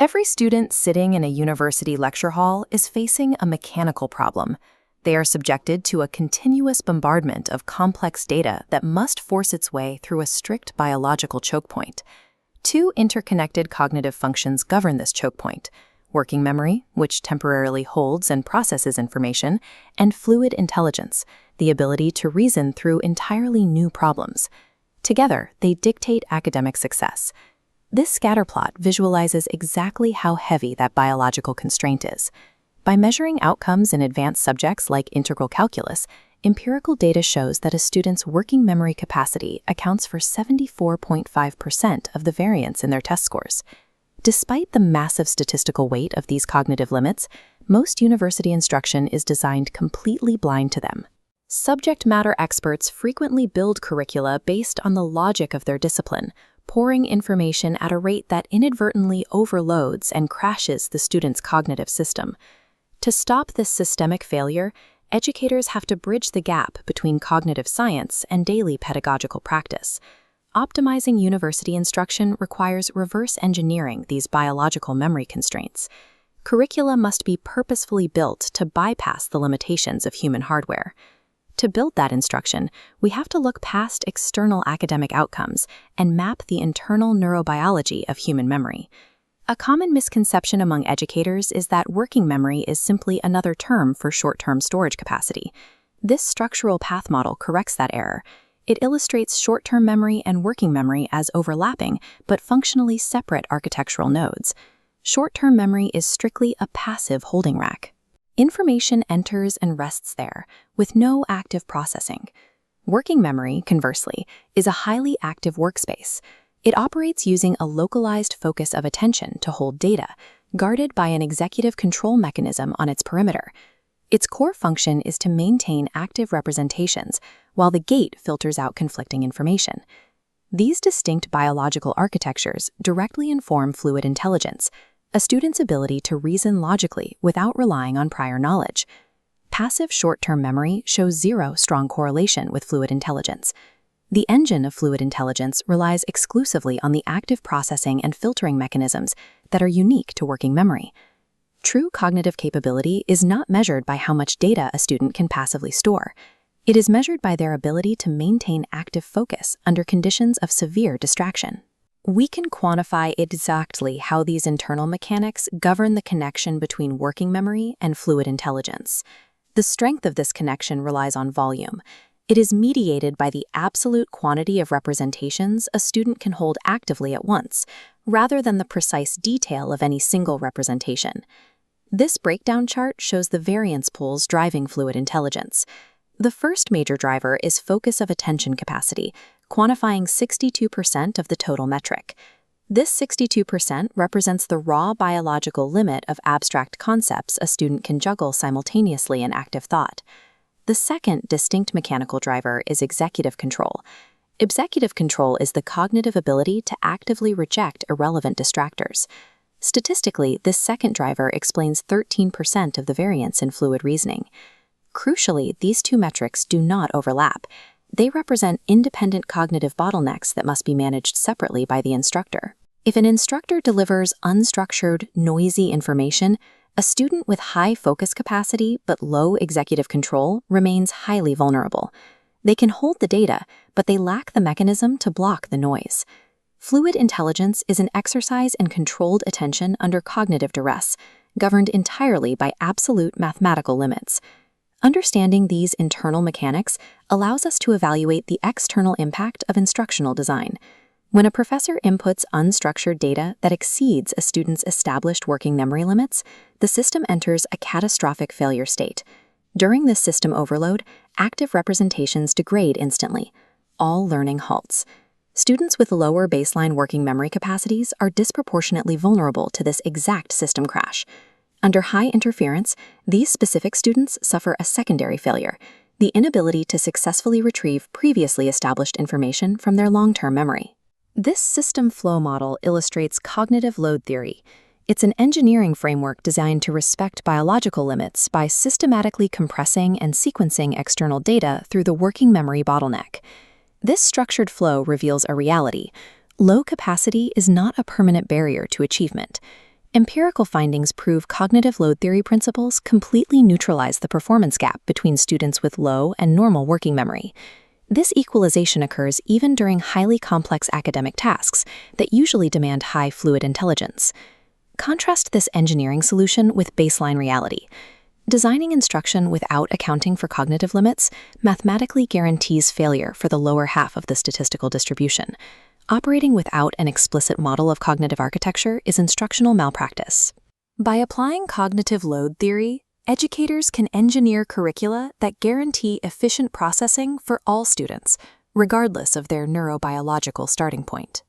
Every student sitting in a university lecture hall is facing a mechanical problem. They are subjected to a continuous bombardment of complex data that must force its way through a strict biological choke point. Two interconnected cognitive functions govern this choke point: working memory, which temporarily holds and processes information, and fluid intelligence, the ability to reason through entirely new problems. Together, they dictate academic success. This scatterplot visualizes exactly how heavy that biological constraint is. By measuring outcomes in advanced subjects like integral calculus, empirical data shows that a student's working memory capacity accounts for 74.5% of the variance in their test scores. Despite the massive statistical weight of these cognitive limits, most university instruction is designed completely blind to them. Subject matter experts frequently build curricula based on the logic of their discipline, pouring information at a rate that inadvertently overloads and crashes the student's cognitive system. To stop this systemic failure, educators have to bridge the gap between cognitive science and daily pedagogical practice. Optimizing university instruction requires reverse engineering these biological memory constraints. Curricula must be purposefully built to bypass the limitations of human hardware. To build that instruction, we have to look past external academic outcomes and map the internal neurobiology of human memory. A common misconception among educators is that working memory is simply another term for short-term storage capacity. This structural path model corrects that error. It illustrates short-term memory and working memory as overlapping but functionally separate architectural nodes. Short-term memory is strictly a passive holding rack. Information enters and rests there, with no active processing. Working memory, conversely, is a highly active workspace. It operates using a localized focus of attention to hold data, guarded by an executive control mechanism on its perimeter. Its core function is to maintain active representations, while the gate filters out conflicting information. These distinct biological architectures directly inform fluid intelligence, a student's ability to reason logically without relying on prior knowledge. Passive short-term memory shows zero strong correlation with fluid intelligence. The engine of fluid intelligence relies exclusively on the active processing and filtering mechanisms that are unique to working memory. True cognitive capability is not measured by how much data a student can passively store. It is measured by their ability to maintain active focus under conditions of severe distraction. We can quantify exactly how these internal mechanics govern the connection between working memory and fluid intelligence. The strength of this connection relies on volume. It is mediated by the absolute quantity of representations a student can hold actively at once, rather than the precise detail of any single representation. This breakdown chart shows the variance pools driving fluid intelligence. The first major driver is focus of attention capacity, quantifying 62% of the total metric. This 62% represents the raw biological limit of abstract concepts a student can juggle simultaneously in active thought. The second distinct mechanical driver is executive control. Executive control is the cognitive ability to actively reject irrelevant distractors. Statistically, this second driver explains 13% of the variance in fluid reasoning. Crucially, these two metrics do not overlap. They represent independent cognitive bottlenecks that must be managed separately by the instructor. If an instructor delivers unstructured, noisy information, a student with high focus capacity but low executive control remains highly vulnerable. They can hold the data, but they lack the mechanism to block the noise. Fluid intelligence is an exercise in controlled attention under cognitive duress, governed entirely by absolute mathematical limits. Understanding these internal mechanics allows us to evaluate the external impact of instructional design. When a professor inputs unstructured data that exceeds a student's established working memory limits, the system enters a catastrophic failure state. During this system overload, active representations degrade instantly. All learning halts. Students with lower baseline working memory capacities are disproportionately vulnerable to this exact system crash. Under high interference, these specific students suffer a secondary failure, the inability to successfully retrieve previously established information from their long-term memory. This system flow model illustrates cognitive load theory. It's an engineering framework designed to respect biological limits by systematically compressing and sequencing external data through the working memory bottleneck. This structured flow reveals a reality. Low capacity is not a permanent barrier to achievement. Empirical findings prove cognitive load theory principles completely neutralize the performance gap between students with low and normal working memory. This equalization occurs even during highly complex academic tasks that usually demand high fluid intelligence. Contrast this engineering solution with baseline reality. Designing instruction without accounting for cognitive limits mathematically guarantees failure for the lower half of the statistical distribution. Operating without an explicit model of cognitive architecture is instructional malpractice. By applying cognitive load theory, educators can engineer curricula that guarantee efficient processing for all students, regardless of their neurobiological starting point.